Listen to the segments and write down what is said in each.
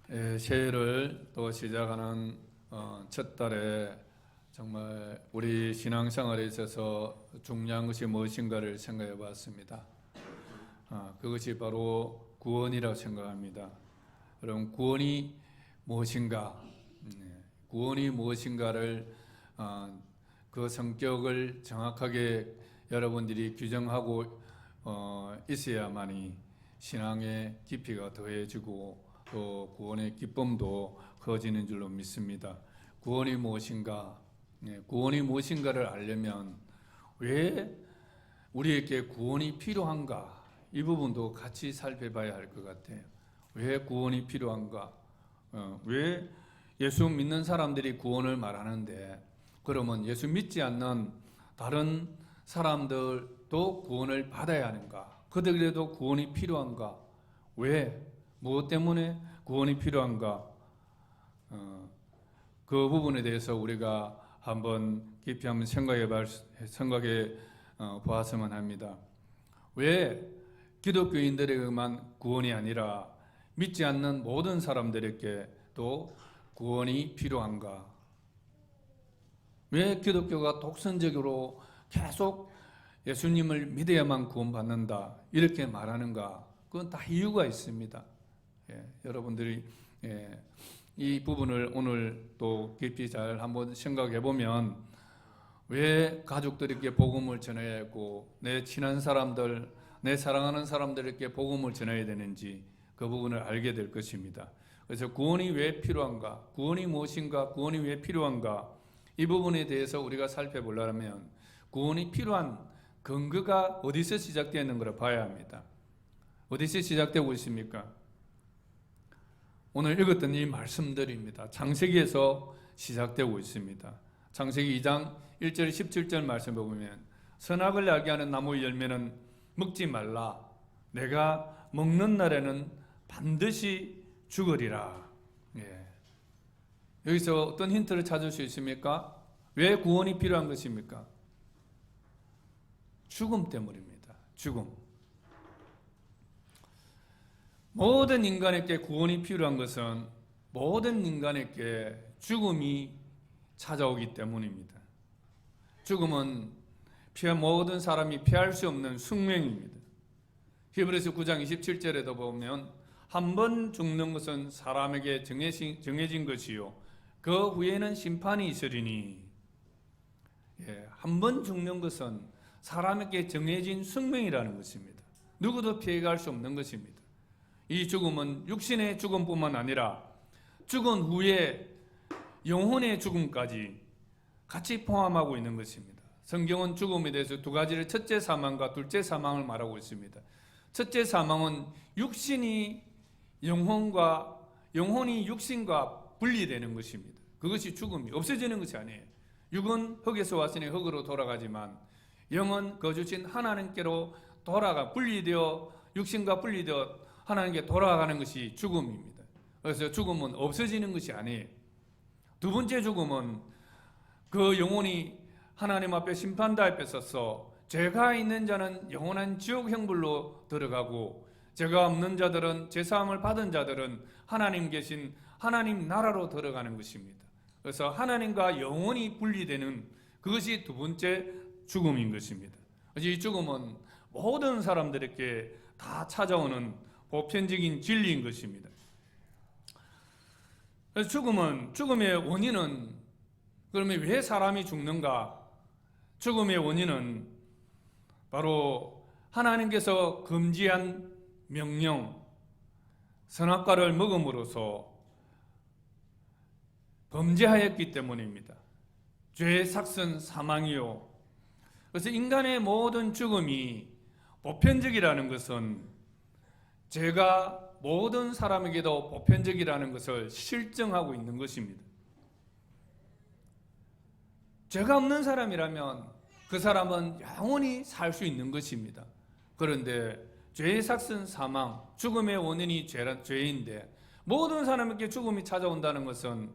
새해를 또 시작하는 첫 달에 정말 우리 신앙생활에 있어서 중요한 것이 무엇인가를 생각해 봤습니다. 그것이 바로 구원이라고 생각합니다. 여러분, 구원이 무엇인가? 구원이 무엇인가를 그 성격을 정확하게 여러분들이 규정하고 있어야만이 신앙의 깊이가 더해지고 또 구원의 기쁨도 커지는 줄로 믿습니다. 구원이 무엇인가? 구원이 무엇인가를 알려면 왜 우리에게 구원이 필요한가? 이 부분도 같이 살펴봐야 할 것 같아요. 왜 구원이 필요한가? 왜 예수 믿는 사람들이 구원을 말하는데 그러면 예수 믿지 않는 다른 사람들도 구원을 받아야 하는가? 그들에도 구원이 필요한가? 왜? 무엇 때문에 구원이 필요한가? 그 부분에 대해서 우리가 한번 깊이 한번 생각해 보았으면 합니다. 왜 기독교인들에게만 구원이 아니라 믿지 않는 모든 사람들에게도 구원이 필요한가? 왜 기독교가 독선적으로 계속 예수님을 믿어야만 구원받는다 이렇게 말하는가? 그건 다 이유가 있습니다. 여러분들이 이 부분을 오늘 또 깊이 잘 한번 생각해 보면 왜 가족들에게 복음을 전해야 하고 내 친한 사람들, 내 사랑하는 사람들에게 복음을 전해야 되는지 그 부분을 알게 될 것입니다. 그래서 구원이 왜 필요한가? 구원이 무엇인가? 구원이 왜 필요한가? 이 부분에 대해서 우리가 살펴보려면 구원이 필요한 근거가 어디서 시작되는 걸 봐야 합니다. 어디서 시작되고 있습니까? 오늘 읽었던 이 말씀들입니다. 창세기에서 시작되고 있습니다. 창세기 2장 1절 17절 말씀을 보면 선악을 알게 하는 나무의 열매는 먹지 말라. 내가 먹는 날에는 반드시 죽으리라. 여기서 어떤 힌트를 찾을 수 있습니까? 왜 구원이 필요한 것입니까? 죽음 때문입니다. 죽음. 모든 인간에게 구원이 필요한 것은 모든 인간에게 죽음이 찾아오기 때문입니다. 죽음은 모든 사람이 피할 수 없는 숙명입니다. 히브리서 9장 27절에도 보면 한 번 죽는 것은 사람에게 정해진 것이요 그 후에는 심판이 있으리니 한 번 죽는 것은 사람에게 정해진 숙명이라는 것입니다. 누구도 피해갈 수 없는 것입니다. 이 죽음은 육신의 죽음뿐만 아니라 죽은 후에 영혼의 죽음까지 같이 포함하고 있는 것입니다. 성경은 죽음에 대해서 두 가지를 첫째 사망과 둘째 사망을 말하고 있습니다. 첫째 사망은 영혼이 육신과 분리되는 것입니다. 그것이 죽음이 없어지는 것이 아니에요. 육은 흙에서 왔으니 흙으로 돌아가지만 영은 거주신 하나님께로 분리되어 육신과 분리되어 하나님께 돌아가는 것이 죽음입니다. 그래서 죽음은 없어지는 것이 아니에요. 두 번째 죽음은 그 영혼이 하나님 앞에 심판대 앞에 서서 죄가 있는 자는 영원한 지옥 형벌로 들어가고 죄가 없는 자들은 제사함을 받은 자들은 하나님 계신 하나님 나라로 들어가는 것입니다. 그래서 하나님과 영혼이 분리되는 그것이 두 번째 죽음인 것입니다. 이 죽음은 모든 사람들에게 다 찾아오는 보편적인 진리인 것입니다. 그래서 죽음의 원인은 그러면 왜 사람이 죽는가? 죽음의 원인은 바로 하나님께서 금지한 명령, 선악과를 먹음으로써 범죄하였기 때문입니다. 죄의 삭선 사망이요. 그래서 인간의 모든 죽음이 보편적이라는 것은 죄가 모든 사람에게도 보편적이라는 것을 실증하고 있는 것입니다. 죄가 없는 사람이라면 그 사람은 영원히 살 수 있는 것입니다. 그런데 죄의 삭선 사망, 죽음의 원인이 죄인데 모든 사람에게 죽음이 찾아온다는 것은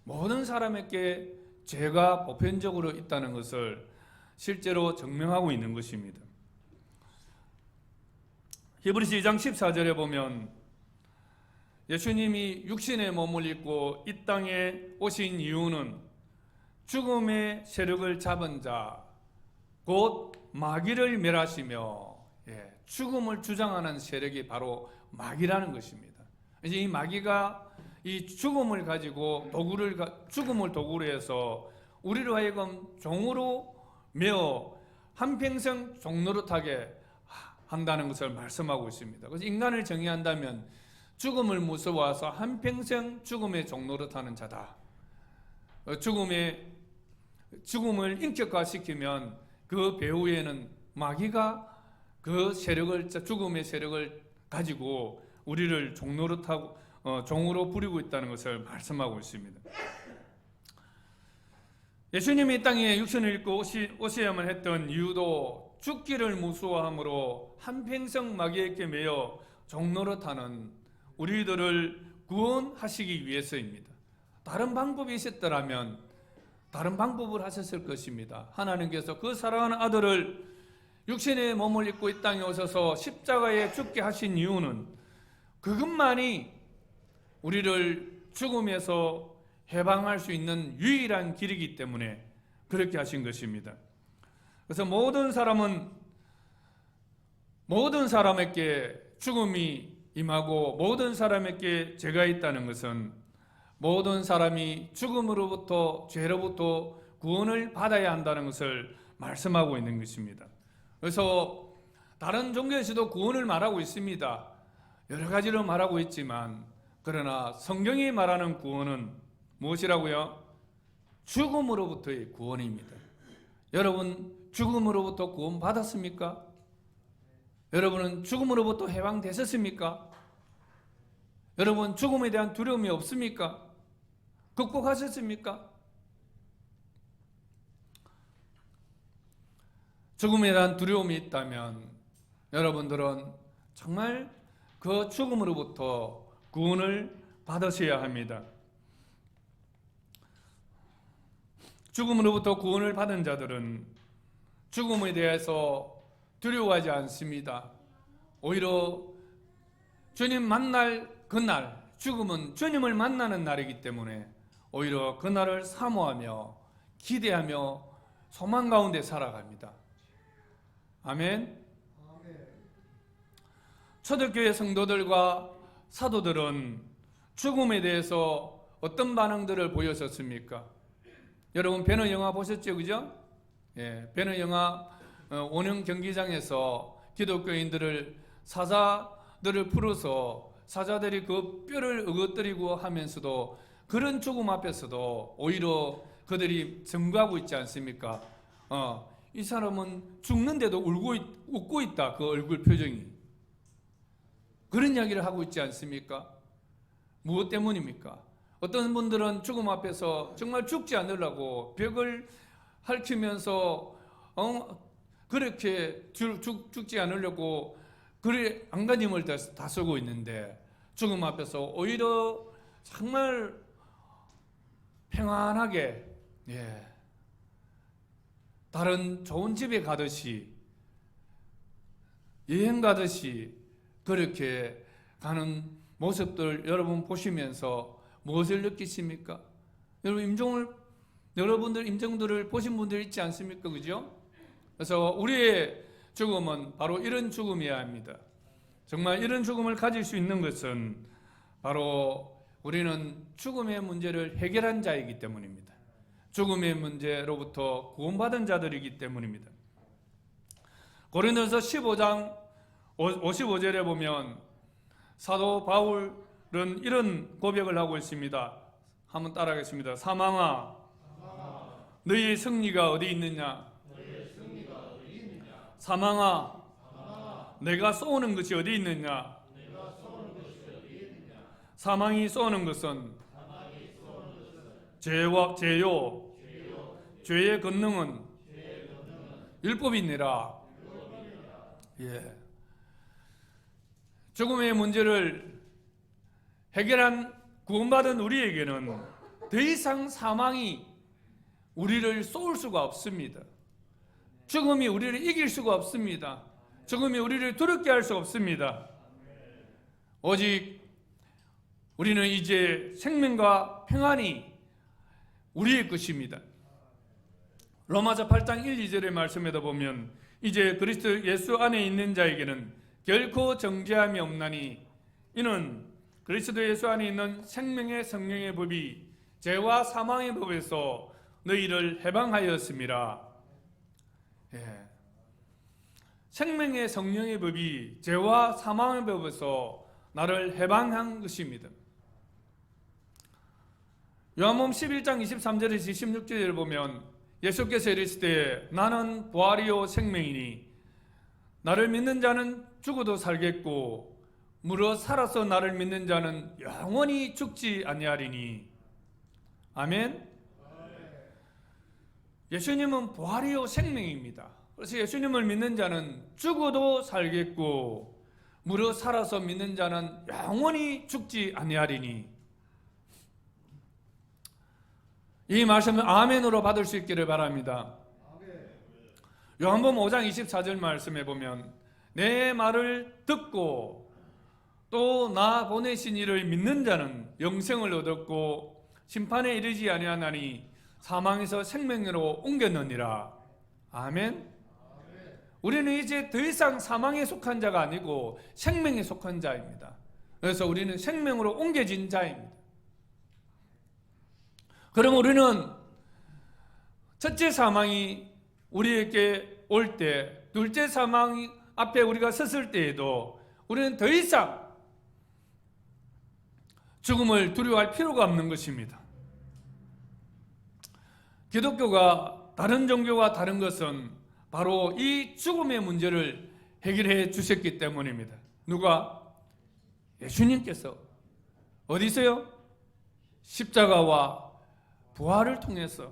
모든 사람에게 죄가 보편적으로 있다는 것을 실제로 증명하고 있는 것입니다. 히브리서 2장 14절에 보면 예수님이 육신의 몸을 입고 이 땅에 오신 이유는 죽음의 세력을 잡은 자, 곧 마귀를 멸하시며, 죽음을 주장하는 세력이 바로 마귀라는 것입니다. 이제 이 마귀가 이 죽음을 가지고 죽음을 도구로 해서 우리로 하여금 종으로 매어 한평생 종노릇하게 한다는 것을 말씀하고 있습니다. 그래서 인간을 정의한다면 죽음을 무서워해서 한평생 죽음의 종노릇하는 자다. 죽음을 인격화시키면 그 배후에는 마귀가 그 죽음의 세력을 가지고 우리를 종노릇하고 종으로 부리고 있다는 것을 말씀하고 있습니다. 예수님이 이 땅에 육신을 입고 오셔야만 했던 이유도 죽기를 무서워함으로 한평생 마귀에게 매여 종노릇하는 우리들을 구원하시기 위해서입니다. 다른 방법이 있었더라면 다른 방법을 하셨을 것입니다. 하나님께서 그 사랑하는 아들을 육신의 몸을 입고 이 땅에 오셔서 십자가에 죽게 하신 이유는 그것만이 우리를 죽음에서 해방할 수 있는 유일한 길이기 때문에 그렇게 하신 것입니다. 그래서 모든 사람에게 죽음이 임하고 모든 사람에게 죄가 있다는 것은 모든 사람이 죽음으로부터 죄로부터 구원을 받아야 한다는 것을 말씀하고 있는 것입니다. 그래서 다른 종교에서도 구원을 말하고 있습니다. 여러 가지로 말하고 있지만 그러나 성경이 말하는 구원은 무엇이라고요? 죽음으로부터의 구원입니다. 여러분 죽음으로부터 구원 받았습니까? 여러분은 죽음으로부터 해방되셨습니까? 여러분 죽음에 대한 두려움이 없습니까? 극복하셨습니까? 죽음에 대한 두려움이 있다면 여러분들은 정말 그 죽음으로부터 구원을 받으셔야 합니다. 죽음으로부터 구원을 받은 자들은 죽음에 대해서 두려워하지 않습니다. 오히려 주님 만날 그날, 죽음은 주님을 만나는 날이기 때문에 오히려 그날을 사모하며 기대하며 소망 가운데 살아갑니다. 아멘. 초대교회 성도들과 사도들은 죽음에 대해서 어떤 반응들을 보였었습니까? 여러분 배너 영화 보셨죠? 그죠? 배너 영화 원형 경기장에서 기독교인들을 사자들을 풀어서 사자들이 그 뼈를 어거뜨리고 하면서도 그런 죽음 앞에서도 오히려 그들이 증거하고 있지 않습니까? 이 사람은 죽는데도 웃고 있다. 그 얼굴 표정이. 그런 이야기를 하고 있지 않습니까? 무엇 때문입니까? 어떤 분들은 죽음 앞에서 정말 죽지 않으려고 벽을 핥히면서 그렇게 죽지 않으려고 그래 안간힘을 다 쓰고 있는데 죽음 앞에서 오히려 정말 평안하게 다른 좋은 집에 가듯이 여행 가듯이 그렇게 가는 모습들 여러분 보시면서 무엇을 느끼십니까? 여러분들 임종들을 보신 분들 있지 않습니까? 그죠? 그래서 우리의 죽음은 바로 이런 죽음이어야 합니다. 정말 이런 죽음을 가질 수 있는 것은 바로 우리는 죽음의 문제를 해결한 자이기 때문입니다. 죽음의 문제로부터 구원받은 자들이기 때문입니다. 고린도서 15장 55절에 보면 사도 바울은 이런 고백을 하고 있습니다. 한번 따라하겠습니다. 사망아, 너희의 승리가 어디 있느냐? 사망아, 내가 쏘는 것이 어디 있느냐? 사망이 쏘는 것은 죄요, 죄의 권능은 율법이니라. 죽음의 문제를 해결한 구원받은 우리에게는 더 이상 사망이 우리를 쏠 수가 없습니다. 죽음이 우리를 이길 수가 없습니다. 죽음이 우리를 두렵게 할 수 없습니다. 오직 우리는 이제 생명과 평안이 우리의 것입니다. 로마서 8장 1, 2절의 말씀에도 보면 이제 그리스도 예수 안에 있는 자에게는 결코 정죄함이 없나니 이는 그리스도 예수 안에 있는 생명의 성령의 법이 죄와 사망의 법에서 너희를 해방하였습니다. 예. 생명의 성령의 법이 죄와 사망의 법에서 나를 해방한 것입니다. 요한복음 11장 23절에서 26절을 보면 예수께서 이르시되 나는 부활이요 생명이니 나를 믿는 자는 죽어도 살겠고 무릇 살아서 나를 믿는 자는 영원히 죽지 아니하리니. 아멘. 예수님은 부활이요 생명입니다. 그래서 예수님을 믿는 자는 죽어도 살겠고 무릇 살아서 믿는 자는 영원히 죽지 아니하리니. 이 말씀을 아멘으로 받을 수 있기를 바랍니다. 요한복음 5장 24절 말씀에 보면 내 말을 듣고 또 나 보내신 이를 믿는 자는 영생을 얻었고 심판에 이르지 아니하나니 사망에서 생명으로 옮겼느니라. 아멘. 우리는 이제 더 이상 사망에 속한 자가 아니고 생명에 속한 자입니다. 그래서 우리는 생명으로 옮겨진 자입니다. 그럼 우리는 첫째 사망이 우리에게 올 때, 둘째 사망 앞에 우리가 섰을 때에도 우리는 더 이상 죽음을 두려워할 필요가 없는 것입니다. 기독교가 다른 종교와 다른 것은 바로 이 죽음의 문제를 해결해 주셨기 때문입니다. 누가? 예수님께서. 어디서요? 십자가와 부활을 통해서.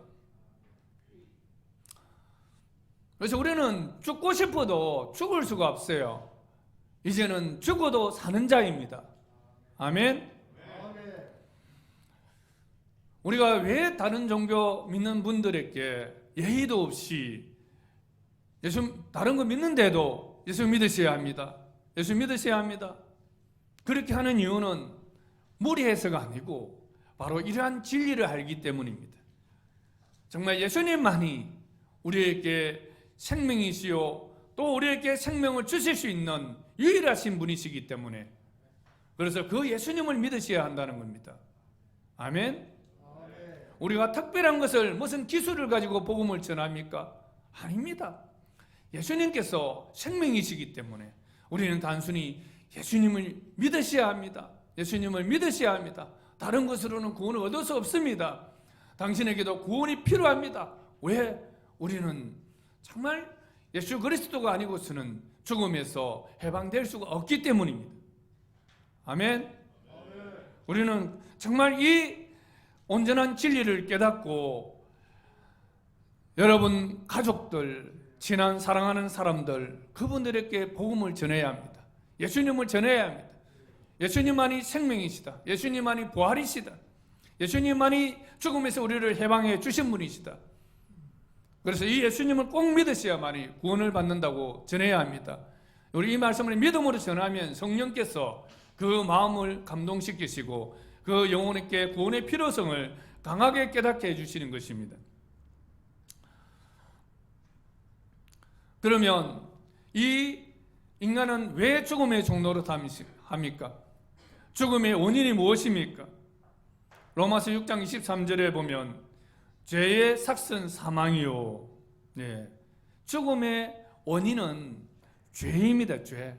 그래서 우리는 죽고 싶어도 죽을 수가 없어요. 이제는 죽어도 사는 자입니다. 아멘. 우리가 왜 다른 종교 믿는 분들에게 예의도 없이 다른 거 믿는데도 예수 믿으셔야 합니다. 예수 믿으셔야 합니다. 그렇게 하는 이유는 무리해서가 아니고 바로 이러한 진리를 알기 때문입니다. 정말 예수님만이 우리에게 생명이시요 또 우리에게 생명을 주실 수 있는 유일하신 분이시기 때문에 그래서 그 예수님을 믿으셔야 한다는 겁니다. 아멘. 우리가 특별한 것을 무슨 기술을 가지고 복음을 전합니까? 아닙니다. 예수님께서 생명이시기 때문에 우리는 단순히 예수님을 믿으셔야 합니다. 예수님을 믿으셔야 합니다. 다른 것으로는 구원을 얻을 수 없습니다. 당신에게도 구원이 필요합니다. 왜? 우리는 정말 예수 그리스도가 아니고서는 죽음에서 해방될 수가 없기 때문입니다. 아멘. 우리는 정말 이 온전한 진리를 깨닫고 여러분 가족들, 친한 사랑하는 사람들 그분들에게 복음을 전해야 합니다. 예수님을 전해야 합니다. 예수님만이 생명이시다. 예수님만이 부활이시다. 예수님만이 죽음에서 우리를 해방해 주신 분이시다. 그래서 이 예수님을 꼭 믿으셔야만이 구원을 받는다고 전해야 합니다. 우리 이 말씀을 믿음으로 전하면 성령께서 그 마음을 감동시키시고 그 영혼에게 구원의 필요성을 강하게 깨닫게 해주시는 것입니다. 그러면 이 인간은 왜 죽음의 종로로 합니까? 죽음의 원인이 무엇입니까? 로마서 6장 23절에 보면 죄의 삭선 사망이요. 네. 죽음의 원인은 죄입니다. 죄.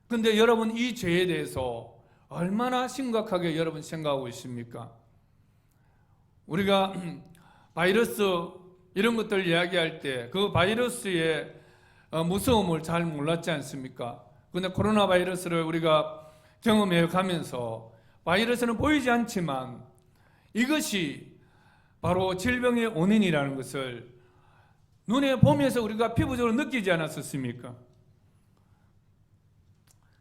근데 여러분 이 죄에 대해서 얼마나 심각하게 여러분 생각하고 있습니까? 우리가 바이러스 이런 것들 이야기할 때 그 바이러스의 무서움을 잘 몰랐지 않습니까? 그런데 코로나 바이러스를 우리가 경험해 가면서 바이러스는 보이지 않지만 이것이 바로 질병의 원인이라는 것을 눈에 보면서 우리가 피부적으로 느끼지 않았었습니까?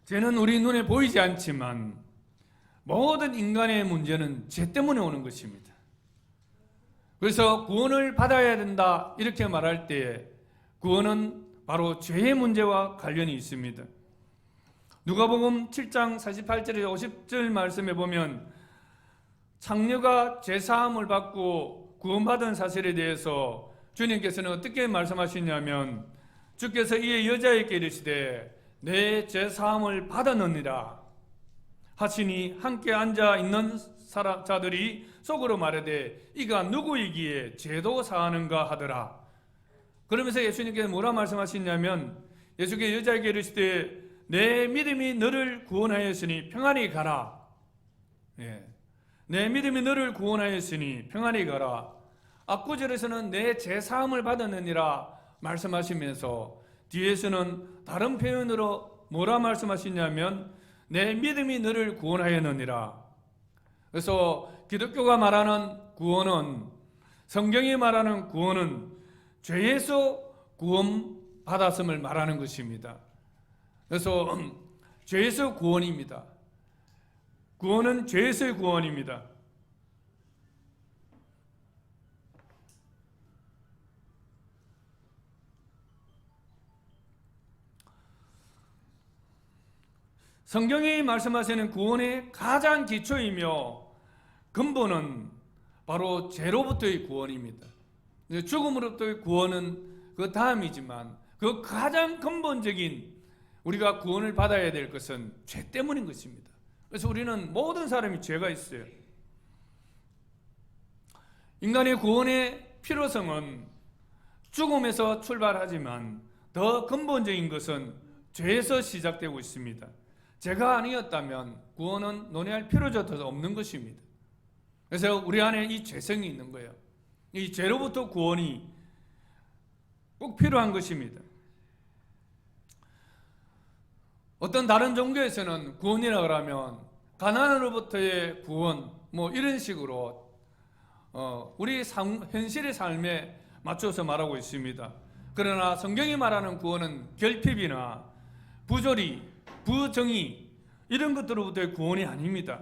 죄는 우리 눈에 보이지 않지만 모든 인간의 문제는 죄 때문에 오는 것입니다. 그래서 구원을 받아야 된다 이렇게 말할 때 구원은 바로 죄의 문제와 관련이 있습니다. 누가복음 7장 48절에서 50절 말씀에 보면 창녀가 죄사함을 받고 구원받은 사실에 대해서 주님께서는 어떻게 말씀하시냐면 주께서 이에 여자에게 이르시되 내 죄사함을 받았느니라 하시니 함께 앉아 있는 자들이 속으로 말하되 이가 누구이기에 죄도 사하는가 하더라. 그러면서 예수님께서 뭐라 말씀하시냐면 예수께서 여자에게 이르시되 내 믿음이 너를 구원하였으니 평안히 가라. 내 믿음이 너를 구원하였으니 평안히 가라. 앞구절에서는 내 죄사함을 받았느니라 말씀하시면서 뒤에서는 다른 표현으로 뭐라 말씀하시냐면 내 믿음이 너를 구원하였느니라. 그래서 기독교가 말하는 구원은, 성경이 말하는 구원은 죄에서 구원받았음을 말하는 것입니다. 그래서 죄에서 구원입니다. 구원은 죄에서의 구원입니다. 성경이 말씀하시는 구원의 가장 기초이며 근본은 바로 죄로부터의 구원입니다. 죽음으로부터의 구원은 그 다음이지만 그 가장 근본적인 우리가 구원을 받아야 될 것은 죄 때문인 것입니다. 그래서 우리는 모든 사람이 죄가 있어요. 인간의 구원의 필요성은 죽음에서 출발하지만 더 근본적인 것은 죄에서 시작되고 있습니다. 죄가 아니었다면 구원은 논의할 필요조차 없는 것입니다. 그래서 우리 안에 이 죄성이 있는 거예요. 이 죄로부터 구원이 꼭 필요한 것입니다. 어떤 다른 종교에서는 구원이라고 하면 가난으로부터의 구원 뭐 이런 식으로 우리 현실의 삶에 맞춰서 말하고 있습니다. 그러나 성경이 말하는 구원은 결핍이나 부조리, 부정의 이런 것들로부터의 구원이 아닙니다.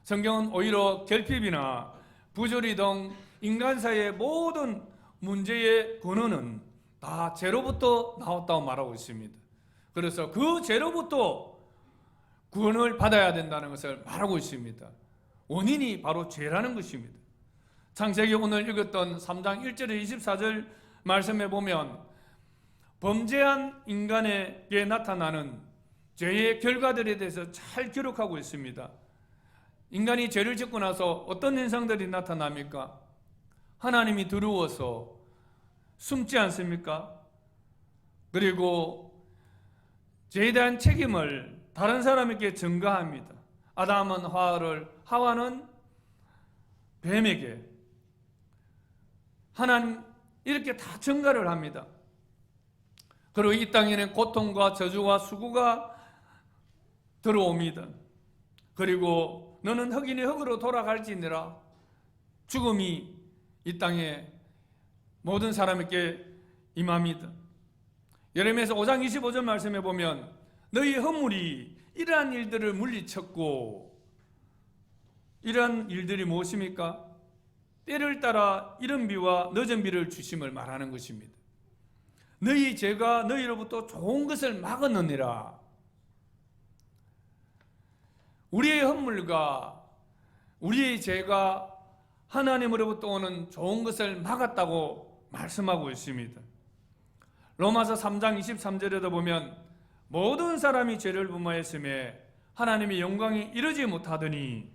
성경은 오히려 결핍이나 부조리 등 인간사의 모든 문제의 근원은 다 죄로부터 나왔다고 말하고 있습니다. 그래서 그 죄로부터 구원을 받아야 된다는 것을 말하고 있습니다. 원인이 바로 죄라는 것입니다. 창세기 오늘 읽었던 3장 1절에 24절 말씀에 보면 범죄한 인간에게 나타나는 죄의 결과들에 대해서 잘 기록하고 있습니다. 인간이 죄를 짓고 나서 어떤 현상들이 나타납니까? 하나님이 두려워서 숨지 않습니까? 그리고 죄에 대한 책임을 다른 사람에게 전가합니다. 아담은 하와는 뱀에게, 하나님 이렇게 다 전가를 합니다. 그리고 이 땅에는 고통과 저주와 수고가 들어옵니다. 그리고 너는 흑인이 흑으로 돌아갈지니라. 죽음이 이 땅에 모든 사람에게 임합니다. 예레미야서 5장 25절 말씀에 보면 너희 허물이 이러한 일들을 물리쳤고, 이러한 일들이 무엇입니까? 때를 따라 이른 비와 늦은 비를 주심을 말하는 것입니다. 너희 죄가 너희로부터 좋은 것을 막았느니라. 우리의 허물과 우리의 죄가 하나님으로부터 오는 좋은 것을 막았다고 말씀하고 있습니다. 로마서 3장 23절에도 보면 모든 사람이 죄를 범하였음에 하나님의 영광이 이르지 못하더니,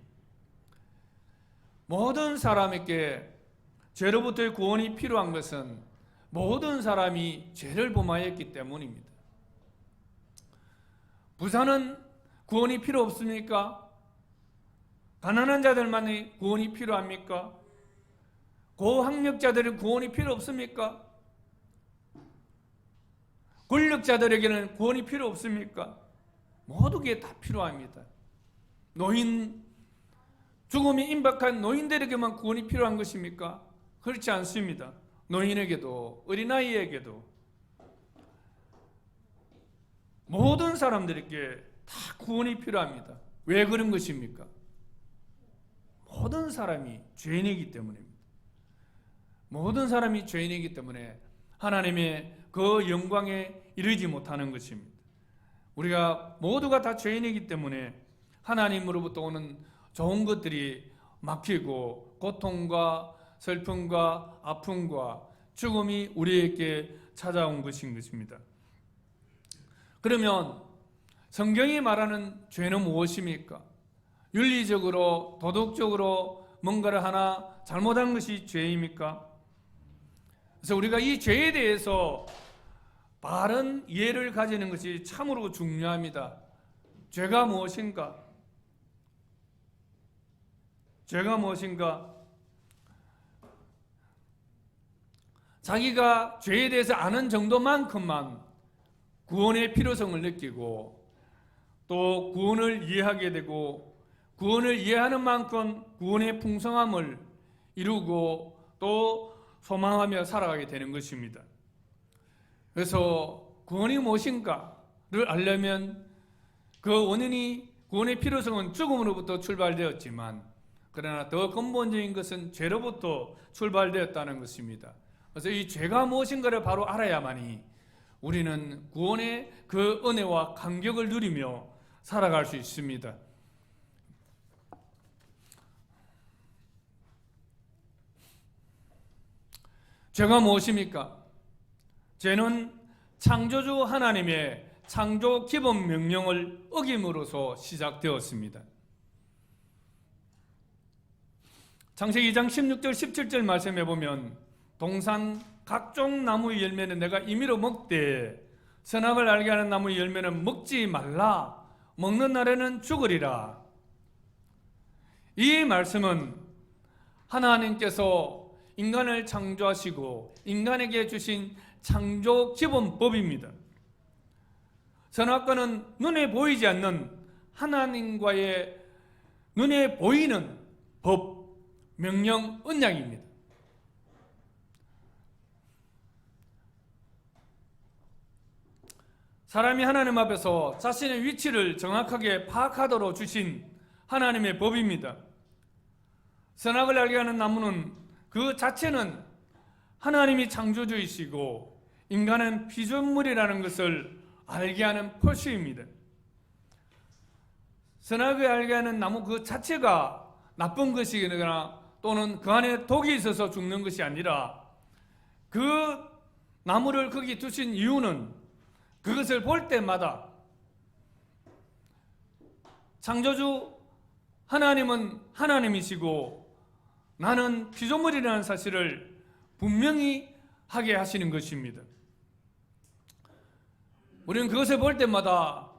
모든 사람에게 죄로부터의 구원이 필요한 것은 모든 사람이 죄를 범하였기 때문입니다. 부자는 구원이 필요 없습니까? 가난한 자들만이 구원이 필요합니까? 고학력자들은 구원이 필요 없습니까? 권력자들에게는 구원이 필요 없습니까? 모두게 다 필요합니다. 죽음이 임박한 노인들에게만 구원이 필요한 것입니까? 그렇지 않습니다. 노인에게도 어린아이에게도 모든 사람들에게 다 구원이 필요합니다. 왜 그런 것입니까? 모든 사람이 죄인이기 때문입니다. 모든 사람이 죄인이기 때문에 하나님의 그 영광에 이르지 못하는 것입니다. 우리가 모두가 다 죄인이기 때문에 하나님으로부터 오는 좋은 것들이 막히고 고통과 슬픔과 아픔과 죽음이 우리에게 찾아온 것인 것입니다. 그러면 성경이 말하는 죄는 무엇입니까? 윤리적으로 도덕적으로 뭔가를 하나 잘못한 것이 죄입니까? 그래서 우리가 이 죄에 대해서 바른 이해를 가지는 것이 참으로 중요합니다. 죄가 무엇인가? 죄가 무엇인가? 자기가 죄에 대해서 아는 정도만큼만 구원의 필요성을 느끼고 또 구원을 이해하게 되고 구원을 이해하는 만큼 구원의 풍성함을 이루고 또 소망하며 살아가게 되는 것입니다. 그래서 구원이 무엇인가를 알려면 그 원인이 구원의 필요성은 죽음으로부터 출발되었지만 그러나 더 근본적인 것은 죄로부터 출발되었다는 것입니다. 그래서 이 죄가 무엇인가를 바로 알아야만이 우리는 구원의 그 은혜와 감격을 누리며 살아갈 수 있습니다. 죄가 무엇입니까? 죄는 창조주 하나님의 창조 기본 명령을 어김으로써 시작되었습니다. 창세기 2장 16절 17절 말씀해 보면 동산 각종 나무의 열매는 내가 임의로 먹되 선악을 알게 하는 나무의 열매는 먹지 말라. 먹는 날에는 죽으리라. 이 말씀은 하나님께서 인간을 창조하시고 인간에게 주신 창조 기본법입니다. 선악과는 눈에 보이지 않는 하나님과의 눈에 보이는 법, 명령, 언약입니다. 사람이 하나님 앞에서 자신의 위치를 정확하게 파악하도록 주신 하나님의 법입니다. 선악을 알게 하는 나무는 그 자체는 하나님이 창조주이시고 인간은 피조물이라는 것을 알게 하는 표시입니다. 선악을 알게 하는 나무 그 자체가 나쁜 것이거나 또는 그 안에 독이 있어서 죽는 것이 아니라 그 나무를 거기 두신 이유는 그것을 볼 때마다 창조주 하나님은 하나님이시고 나는 피조물이라는 사실을 분명히 하게 하시는 것입니다. 우리는 그것을 볼 때마다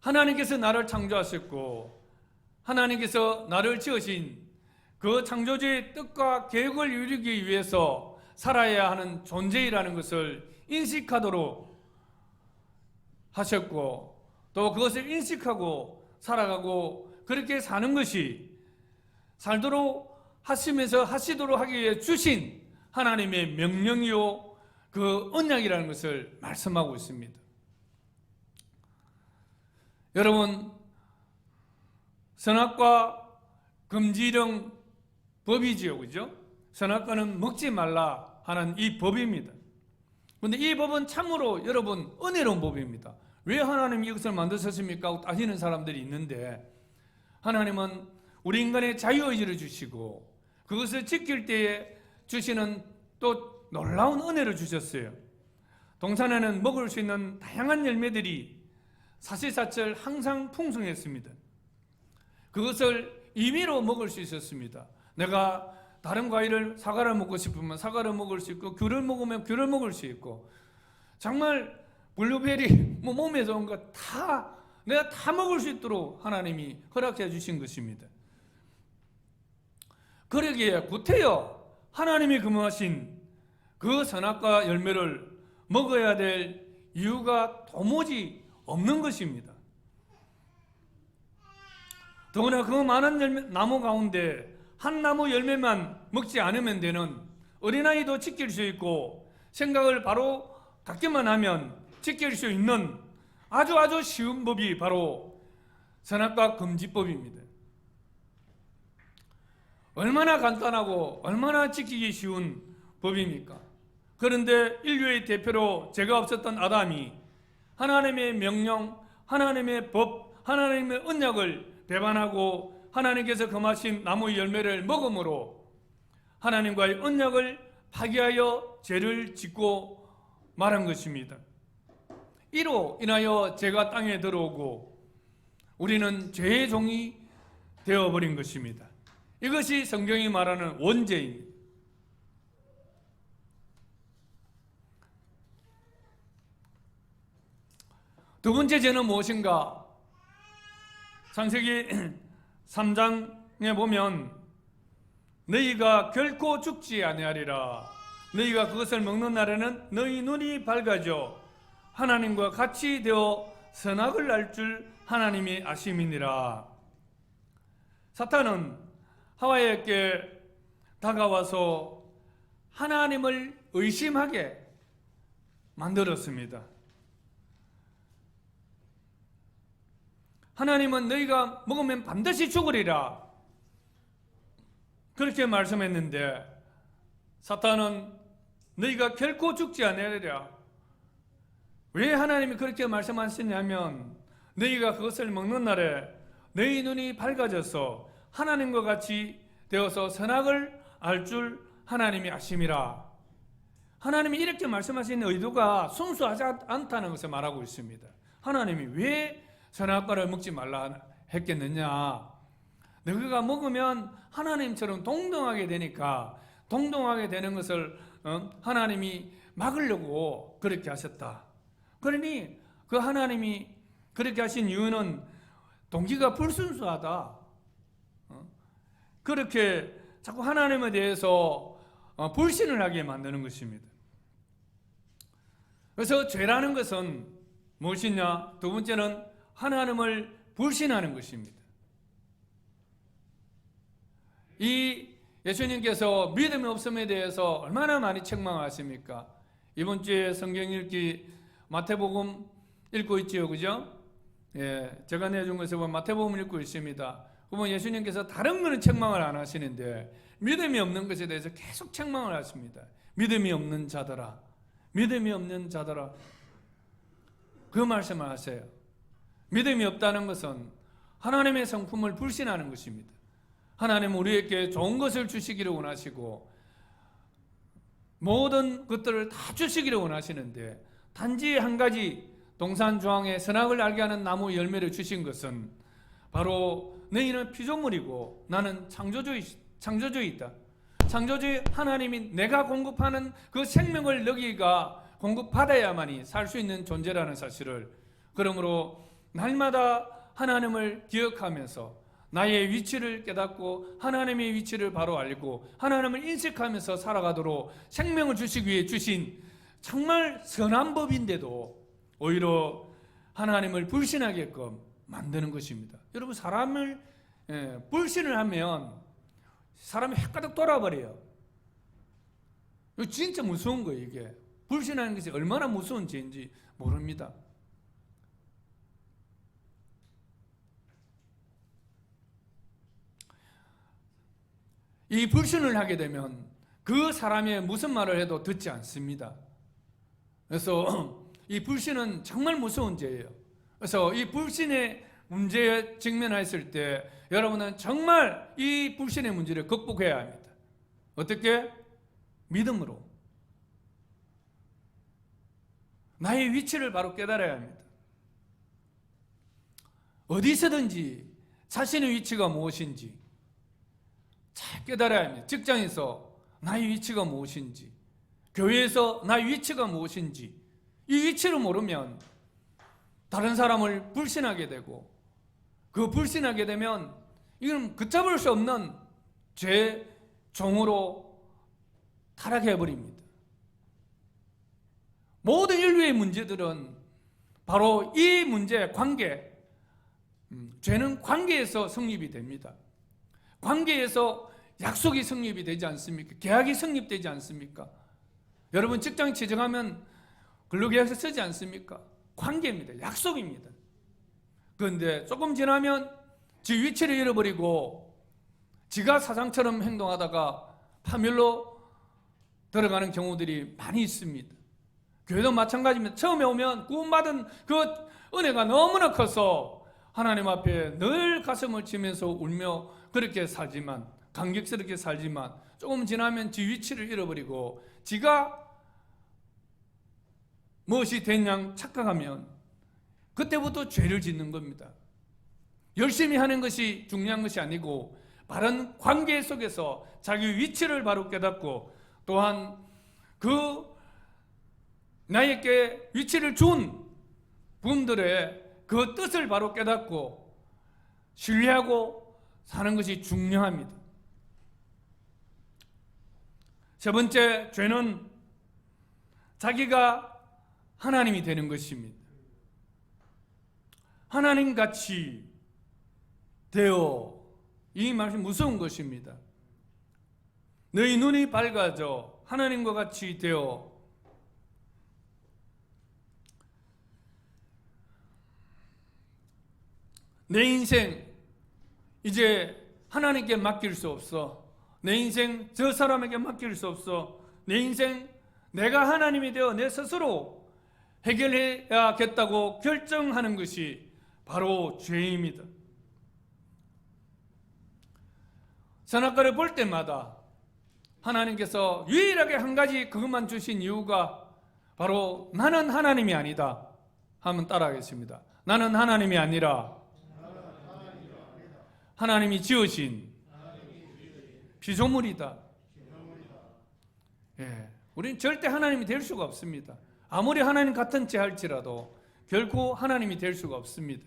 하나님께서 나를 창조하셨고 하나님께서 나를 지으신 그 창조주의 뜻과 계획을 이루기 위해서 살아야 하는 존재이라는 것을 인식하도록 하셨고 또 그것을 인식하고 살아가고 그렇게 사는 것이 살도록 하시면서 하시도록 하기 위해 주신 하나님의 명령이요 그 언약이라는 것을 말씀하고 있습니다. 여러분, 선악과 금지령 법이지요, 그죠? 선악과는 먹지 말라 하는 이 법입니다. 그런데 이 법은 참으로 여러분 은혜로운 법입니다. 왜 하나님이 이것을 만드셨습니까? 하고 따지는 사람들이 있는데 하나님은 우리 인간의 자유의지를 주시고 그것을 지킬 때에 주시는 또 놀라운 은혜를 주셨어요. 동산에는 먹을 수 있는 다양한 열매들이 사시사철 항상 풍성했습니다. 그것을 임의로 먹을 수 있었습니다. 내가 다른 과일을 사과를 먹고 싶으면 사과를 먹을 수 있고 귤을 먹으면 귤을 먹을 수 있고 정말 블루베리 몸에 좋은 거 다 내가 다 먹을 수 있도록 하나님이 허락해 주신 것입니다. 그러기에 구태여 하나님이 금하신 그 선악과 열매를 먹어야 될 이유가 도무지 없는 것입니다. 더구나 그 많은 나무 가운데 한 나무 열매만 먹지 않으면 되는 어린아이도 지킬 수 있고 생각을 바로 갖기만 하면 지킬 수 있는 아주 쉬운 법이 바로 선악과 금지법입니다. 얼마나 간단하고 얼마나 지키기 쉬운 법입니까? 그런데 인류의 대표로 죄가 없었던 아담이 하나님의 명령, 하나님의 법, 하나님의 언약을 배반하고 하나님께서 금하신 나무 열매를 먹음으로 하나님과의 언약을 파기하여 죄를 짓고 말한 것입니다. 이로 인하여 죄가 땅에 들어오고 우리는 죄의 종이 되어버린 것입니다. 이것이 성경이 말하는 원죄입니다. 두 번째 죄는 무엇인가? 창세기 3장에 보면 너희가 결코 죽지 아니하리라. 너희가 그것을 먹는 날에는 너희 눈이 밝아져 하나님과 같이 되어 선악을 알 줄 하나님이 아심이니라. 사탄은 하와에게 다가와서 하나님을 의심하게 만들었습니다. 하나님은 너희가 먹으면 반드시 죽으리라 그렇게 말씀했는데 사탄은 너희가 결코 죽지 않으리라. 왜 하나님이 그렇게 말씀하시냐면 너희가 그것을 먹는 날에 너희 눈이 밝아져서 하나님과 같이 되어서 선악을 알 줄 하나님이 아심이라. 하나님이 이렇게 말씀하시는 의도가 순수하지 않다는 것을 말하고 있습니다. 하나님이 왜 선악과를 먹지 말라 했겠느냐? 너희가 먹으면 하나님처럼 동등하게 되니까 동등하게 되는 것을 하나님이 막으려고 그렇게 하셨다. 그러니 그 하나님이 그렇게 하신 이유는 동기가 불순수하다. 그렇게 자꾸 하나님에 대해서 불신을 하게 만드는 것입니다. 그래서 죄라는 것은 무엇이냐? 두 번째는 하나님을 불신하는 것입니다. 이 예수님께서 믿음이 없음에 대해서 얼마나 많이 책망하십니까? 이번 주에 성경 읽기 마태복음 읽고 있지요, 그죠? 예, 제가 내준 것을 보면 마태복음 읽고 있습니다. 그러면 예수님께서 다른 거는 책망을 안 하시는데 믿음이 없는 것에 대해서 계속 책망을 하십니다. 믿음이 없는 자들아, 믿음이 없는 자들아. 그 말씀을 하세요. 믿음이 없다는 것은 하나님의 성품을 불신하는 것입니다. 하나님은 우리에게 좋은 것을 주시기를 원하시고 모든 것들을 다 주시기를 원하시는데 단지 한 가지 동산주황에 선악을 알게 하는 나무 열매를 주신 것은 바로 너희는 피조물이고 나는 창조주이다. 창조주의 하나님이 내가 공급하는 그 생명을 너희가 공급받아야만이 살 수 있는 존재라는 사실을, 그러므로 날마다 하나님을 기억하면서 나의 위치를 깨닫고 하나님의 위치를 바로 알고 하나님을 인식하면서 살아가도록 생명을 주시기 위해 주신 정말 선한 법인데도 오히려 하나님을 불신하게끔 만드는 것입니다. 여러분, 사람을 불신을 하면 사람이 헷가득 돌아버려요. 이거 진짜 무서운 거예요. 이게 불신하는 것이 얼마나 무서운 죄인지 모릅니다. 이 불신을 하게 되면 그 사람이 무슨 말을 해도 듣지 않습니다. 그래서 이 불신은 정말 무서운 죄예요. 그래서 이 불신의 문제에 직면했을 때 여러분은 정말 이 불신의 문제를 극복해야 합니다. 어떻게? 믿음으로. 나의 위치를 바로 깨달아야 합니다. 어디서든지 자신의 위치가 무엇인지 잘 깨달아야 합니다. 직장에서 나의 위치가 무엇인지, 교회에서 나의 위치가 무엇인지, 이 위치를 모르면 다른 사람을 불신하게 되고, 그 불신하게 되면 이건 걷잡을 수 없는 죄 종으로 타락해 버립니다. 모든 인류의 문제들은 바로 이 문제, 관계, 죄는 관계에서 성립이 됩니다. 관계에서 약속이 성립이 되지 않습니까? 계약이 성립되지 않습니까? 여러분, 직장 취직하면 근로계약서 쓰지 않습니까? 관계입니다. 약속입니다. 그런데 조금 지나면 지 위치를 잃어버리고 지가 사장처럼 행동하다가 파멸로 들어가는 경우들이 많이 있습니다. 교회도 마찬가지입니다. 처음에 오면 구원받은 그 은혜가 너무나 커서 하나님 앞에 늘 가슴을 치면서 울며 그렇게 살지만, 감격스럽게 살지만, 조금 지나면 지 위치를 잃어버리고 지가 무엇이 된 양 착각하면 그때부터 죄를 짓는 겁니다. 열심히 하는 것이 중요한 것이 아니고 바른 관계 속에서 자기 위치를 바로 깨닫고, 또한 그 나에게 위치를 준 분들의 그 뜻을 바로 깨닫고 신뢰하고 사는 것이 중요합니다. 세 번째, 죄는 자기가 하나님이 되는 것입니다. 하나님같이 되어, 이 말씀이 무서운 것입니다. 너희 눈이 밝아져 하나님과 같이 되어 내 인생 이제 하나님께 맡길 수 없어. 내 인생 저 사람에게 맡길 수 없어. 내 인생 내가 하나님이 되어 내 스스로 해결해야겠다고 결정하는 것이 바로 죄입니다. 선악과를 볼 때마다 하나님께서 유일하게 한 가지 그것만 주신 이유가 바로 나는 하나님이 아니다 하면 따라하겠습니다. 나는 하나님이 아니라 하나님이 지으신 피조물이다. 예, 우리는 절대 하나님이 될 수가 없습니다. 아무리 하나님 같은 채 할지라도 결코 하나님이 될 수가 없습니다.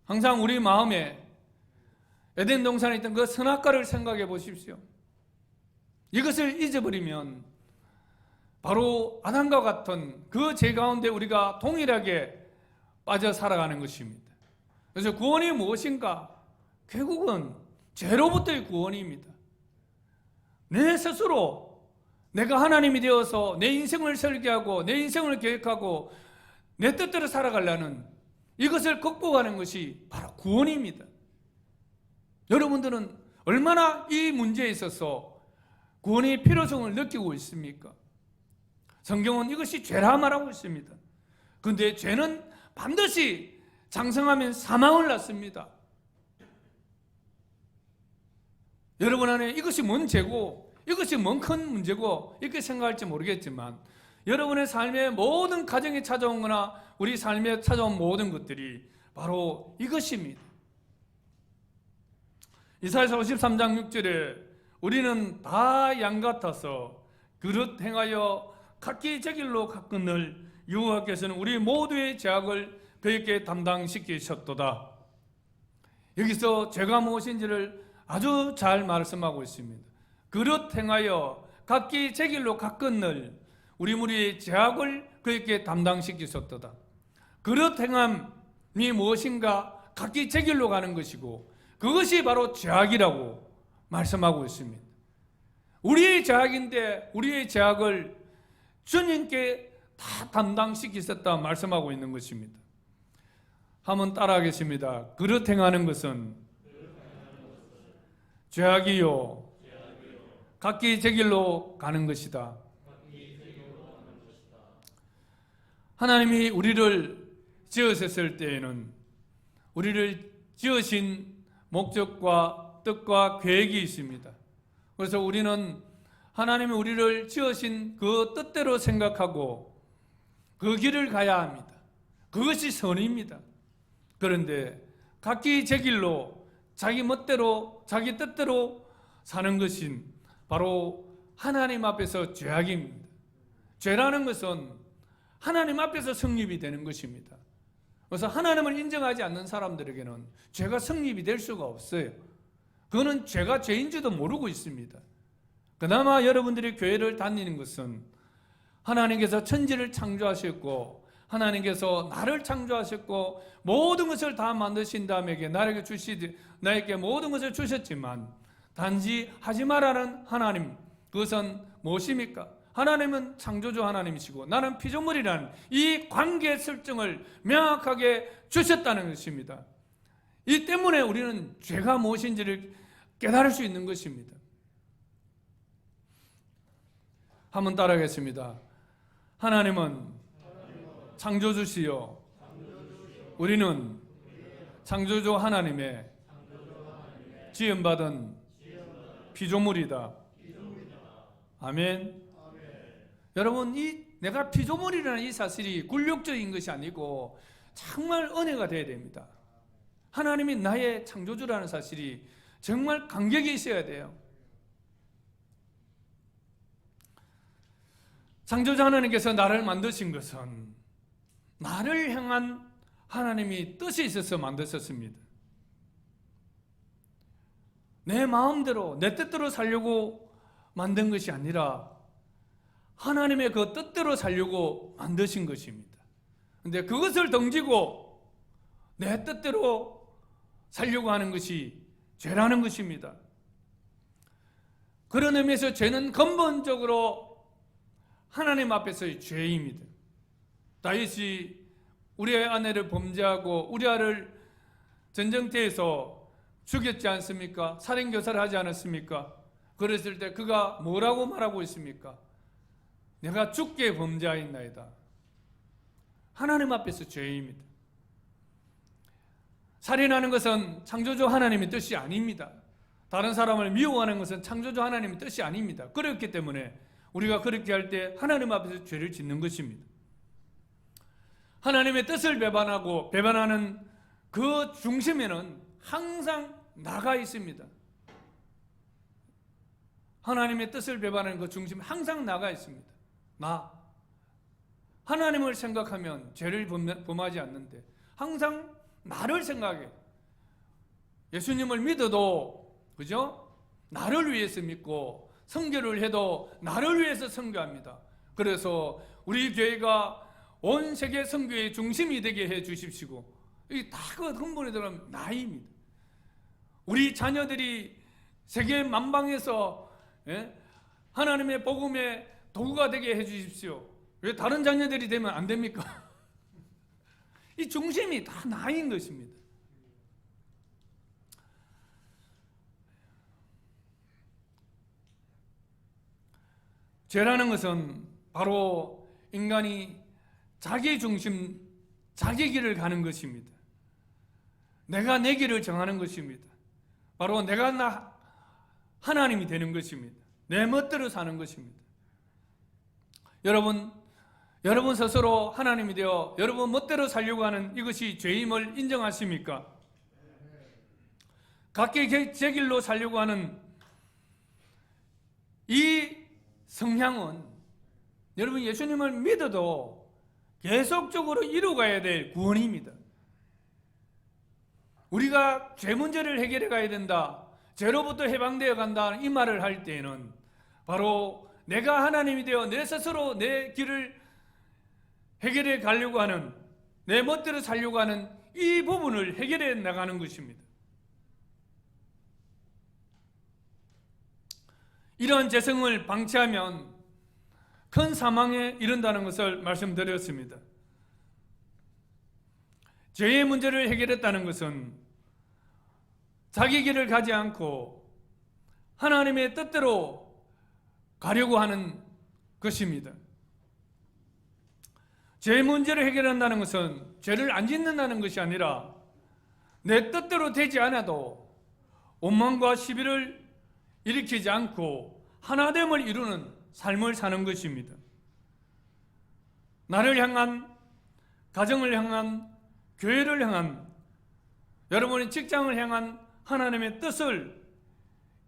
항상 우리 마음에 에덴 동산에 있던 그 선악과를 생각해 보십시오. 이것을 잊어버리면 바로 아담과 같은 그 죄 가운데 우리가 동일하게 빠져 살아가는 것입니다. 그래서 구원이 무엇인가? 결국은 죄로부터의 구원입니다. 내 스스로 내가 하나님이 되어서 내 인생을 설계하고 내 인생을 계획하고 내 뜻대로 살아가려는 이것을 극복하는 것이 바로 구원입니다. 여러분들은 얼마나 이 문제에 있어서 구원의 필요성을 느끼고 있습니까? 성경은 이것이 죄라 말하고 있습니다. 그런데 죄는 반드시 장성하면 사망을 낳습니다. 여러분 안에 이것이 뭔 죄고 이것이 뭔 큰 문제고 이렇게 생각할지 모르겠지만 여러분의 삶의 모든 가정에 찾아온 거나 우리 삶에 찾아온 모든 것들이 바로 이것입니다. 이사야서 53장 6절에 우리는 다 양 같아서 그릇 행하여 각기 제 길로 갔거늘 여호와께서는 우리 모두의 죄악을 그에게 담당시키셨도다. 여기서 죄가 무엇인지를 아주 잘 말씀하고 있습니다. 그릇 행하여 각기 제 길로 갔거늘 우리 무리의 죄악을 그에게 담당시키셨도다. 그릇 행함이 무엇인가? 각기 제 길로 가는 것이고 그것이 바로 죄악이라고 말씀하고 있습니다. 우리의 죄악인데 우리의 죄악을 주님께 다 담당시키셨다 말씀하고 있는 것입니다. 한번 따라하겠습니다. 그릇 행하는 것은 죄악이요 각기 제 길로 가는 것이다. 하나님이 우리를 지으셨을 때에는 우리를 지으신 목적과 뜻과 계획이 있습니다. 그래서 우리는 하나님이 우리를 지으신 그 뜻대로 생각하고 그 길을 가야 합니다. 그것이 선입니다. 그런데 각기 제 길로 자기 멋대로 자기 뜻대로 사는 것은 바로 하나님 앞에서 죄악입니다. 죄라는 것은 하나님 앞에서 성립이 되는 것입니다. 그래서 하나님을 인정하지 않는 사람들에게는 죄가 성립이 될 수가 없어요. 그거는 죄가 죄인지도 모르고 있습니다. 그나마 여러분들이 교회를 다니는 것은 하나님께서 천지를 창조하셨고 하나님께서 나를 창조하셨고 모든 것을 다 만드신 다음에 나에게 모든 것을 주셨지만 단지 하지 말라는 하나님, 그것은 무엇입니까? 하나님은 창조주 하나님이시고 나는 피조물이라는 이 관계 설정을 명확하게 주셨다는 것입니다. 이 때문에 우리는 죄가 무엇인지를 깨달을 수 있는 것입니다. 한번 따라하겠습니다. 하나님은 창조주시요 우리는 창조주 하나님의 지음받은 피조물이다. 아멘. 여러분, 내가 피조물이라는 이 사실이 굴욕적인 것이 아니고 정말 은혜가 되어야 됩니다. 하나님이 나의 창조주라는 사실이 정말 감격이 있어야 돼요. 창조주 하나님께서 나를 만드신 것은 나를 향한 하나님이 뜻이 있어서 만드셨습니다. 내 마음대로 내 뜻대로 살려고 만든 것이 아니라 하나님의 그 뜻대로 살려고 만드신 것입니다. 그런데 그것을 덩지고 내 뜻대로 살려고 하는 것이 죄라는 것입니다. 그런 의미에서 죄는 근본적으로 하나님 앞에서의 죄입니다. 다윗이 우리의 아내를 범죄하고 우리아를 전쟁터에서 죽였지 않습니까? 살인교사를 하지 않았습니까? 그랬을 때 그가 뭐라고 말하고 있습니까? 내가 죽게 범죄하였나이다. 하나님 앞에서 죄입니다. 살인하는 것은 창조주 하나님의 뜻이 아닙니다. 다른 사람을 미워하는 것은 창조주 하나님의 뜻이 아닙니다. 그렇기 때문에 우리가 그렇게 할 때 하나님 앞에서 죄를 짓는 것입니다. 하나님의 뜻을 배반하는 그 중심에는 항상 나가 있습니다. 하나님의 뜻을 배반하는 그 중심에 항상 나가 있습니다. 하나님을 생각하면 죄를 범하지 않는데 항상 나를 생각해. 예수님을 믿어도 그죠? 나를 위해서 믿고 선교를 해도 나를 위해서 선교합니다. 그래서 우리 교회가 온 세계 선교의 중심이 되게 해 주십시오. 이 다 그 근본에 들어가면 나입니다. 우리 자녀들이 세계 만방에서 하나님의 복음의 도구가 되게 해 주십시오. 왜 다른 자녀들이 되면 안 됩니까? 이 중심이 다 나인 것입니다. 죄라는 것은 바로 인간이 자기 중심, 자기 길을 가는 것입니다. 내가 내 길을 정하는 것입니다. 바로 내가 하나님이 되는 것입니다. 내 멋대로 사는 것입니다. 여러분 스스로 하나님이 되어 여러분 멋대로 살려고 하는 이것이 죄임을 인정하십니까? 각기 제 길로 살려고 하는 이 성향은 여러분 예수님을 믿어도 계속적으로 이루어가야 될 구원입니다. 우리가 죄 문제를 해결해 가야 된다, 죄로부터 해방되어 간다 이 말을 할 때에는 바로 내가 하나님이 되어 내 스스로 내 길을 해결해 가려고 하는, 내 멋대로 살려고 하는 이 부분을 해결해 나가는 것입니다. 이러한 죄성을 방치하면 큰 사망에 이른다는 것을 말씀드렸습니다. 죄의 문제를 해결했다는 것은 자기 길을 가지 않고 하나님의 뜻대로 가려고 하는 것입니다. 죄의 문제를 해결한다는 것은 죄를 안 짓는다는 것이 아니라 내 뜻대로 되지 않아도 원망과 시비를 일으키지 않고 하나됨을 이루는 삶을 사는 것입니다. 나를 향한, 가정을 향한, 교회를 향한, 여러분의 직장을 향한 하나님의 뜻을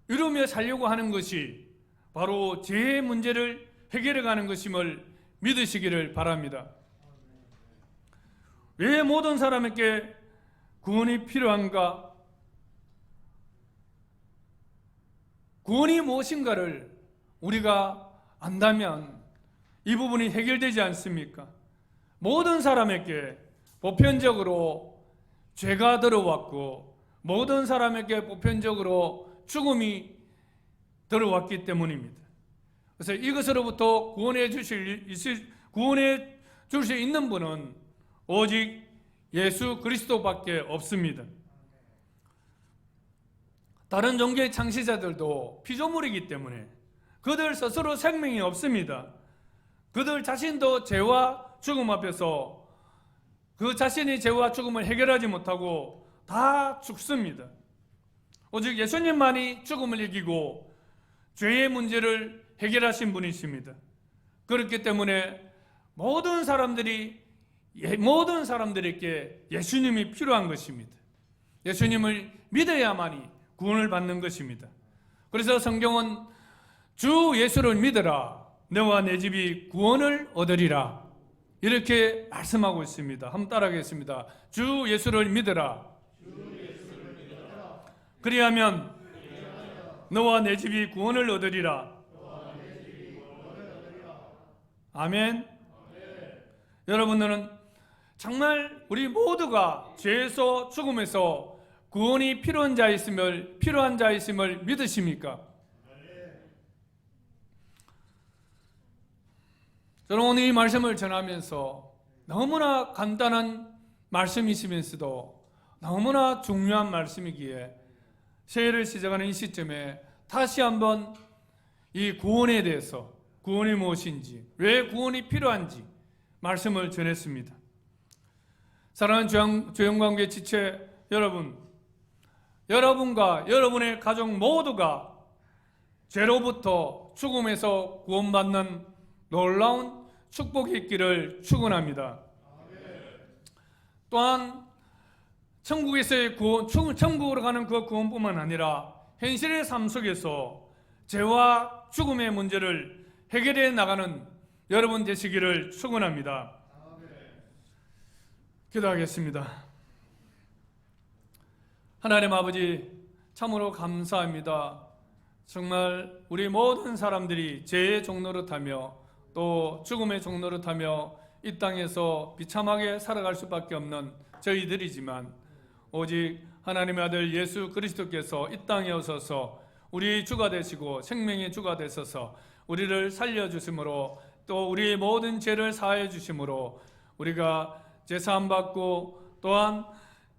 이루며 살려고 하는 것이 바로 죄의 문제를 해결해 가는 것임을 믿으시기를 바랍니다. 왜 모든 사람에게 구원이 필요한가? 구원이 무엇인가를 우리가 안다면 이 부분이 해결되지 않습니까? 모든 사람에게 보편적으로 죄가 들어왔고 모든 사람에게 보편적으로 죽음이 들어왔기 때문입니다. 그래서 이것으로부터 구원해 줄 수 있는 분은 오직 예수 그리스도밖에 없습니다. 다른 종교의 창시자들도 피조물이기 때문에 그들 스스로 생명이 없습니다. 그들 자신도 죄와 죽음 앞에서 그 자신이 죄와 죽음을 해결하지 못하고 다 죽습니다. 오직 예수님만이 죽음을 이기고 죄의 문제를 해결하신 분이십니다. 그렇기 때문에 모든 사람들에게 예수님이 필요한 것입니다. 예수님을 믿어야만이 구원을 받는 것입니다. 그래서 성경은 주 예수를 믿어라, 너와 내 집이 구원을 얻으리라, 이렇게 말씀하고 있습니다. 한번 따라하겠습니다. 주 예수를 믿어라. 그리하면 너와 내 집이 구원을 얻으리라. 아멘. 여러분들은 정말 우리 모두가 죄에서 죽음에서 구원이 필요한 자 있음을 믿으십니까? 저는 오늘 이 말씀을 전하면서 너무나 간단한 말씀이시면서도 너무나 중요한 말씀이기에 새해를 시작하는 이 시점에 다시 한번 이 구원에 대해서, 구원이 무엇인지, 왜 구원이 필요한지 말씀을 전했습니다. 사랑하는 조영관계 지체 여러분, 여러분과 여러분의 가족 모두가 죄로부터 죽음에서 구원받는 놀라운 축복이 있기를 축원합니다. 또한 천국에서의 구원, 천국으로 가는 그 구원뿐만 아니라 현실의 삶 속에서 죄와 죽음의 문제를 해결해 나가는 여러분 되시기를 축원합니다. 기도하겠습니다. 하나님 아버지, 참으로 감사합니다. 정말 우리 모든 사람들이 죄의 종로를 타며 또 죽음의 종로를 타며 이 땅에서 비참하게 살아갈 수밖에 없는 저희들이지만 오직 하나님의 아들 예수 그리스도께서 이 땅에 오셔서 우리 주가 되시고 생명의 주가 되셔서 우리를 살려주심으로 또 우리의 모든 죄를 사하여 주심으로 우리가 제사함 받고 또한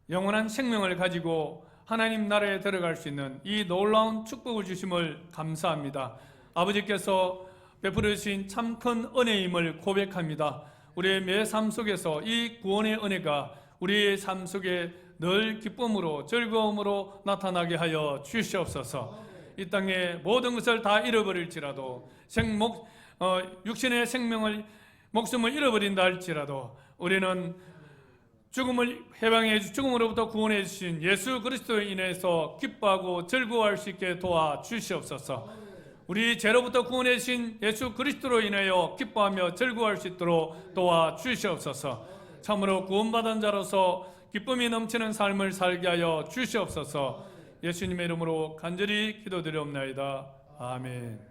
영원한 생명을 가지고 하나님 나라에 들어갈 수 있는 이 놀라운 축복을 주심을 감사합니다. 아버지께서 베풀어 주신 참 큰 은혜임을 고백합니다. 우리의 매 삶 속에서 이 구원의 은혜가 우리의 삶 속에 늘 기쁨으로 즐거움으로 나타나게 하여 주시옵소서. 이 땅에 모든 것을 다 잃어버릴지라도 육신의 목숨을 잃어버린다 할지라도 우리는 죽음으로부터 구원해 주신 예수 그리스도에 인해서 기뻐하고 즐거워할 수 있게 도와 주시옵소서. 우리 죄로부터 구원해 주신 예수 그리스도로 인하여 기뻐하며 즐거워할 수 있도록 도와 주시옵소서. 참으로 구원받은 자로서 기쁨이 넘치는 삶을 살게 하여 주시옵소서. 예수님의 이름으로 간절히 기도드리옵나이다. 아멘.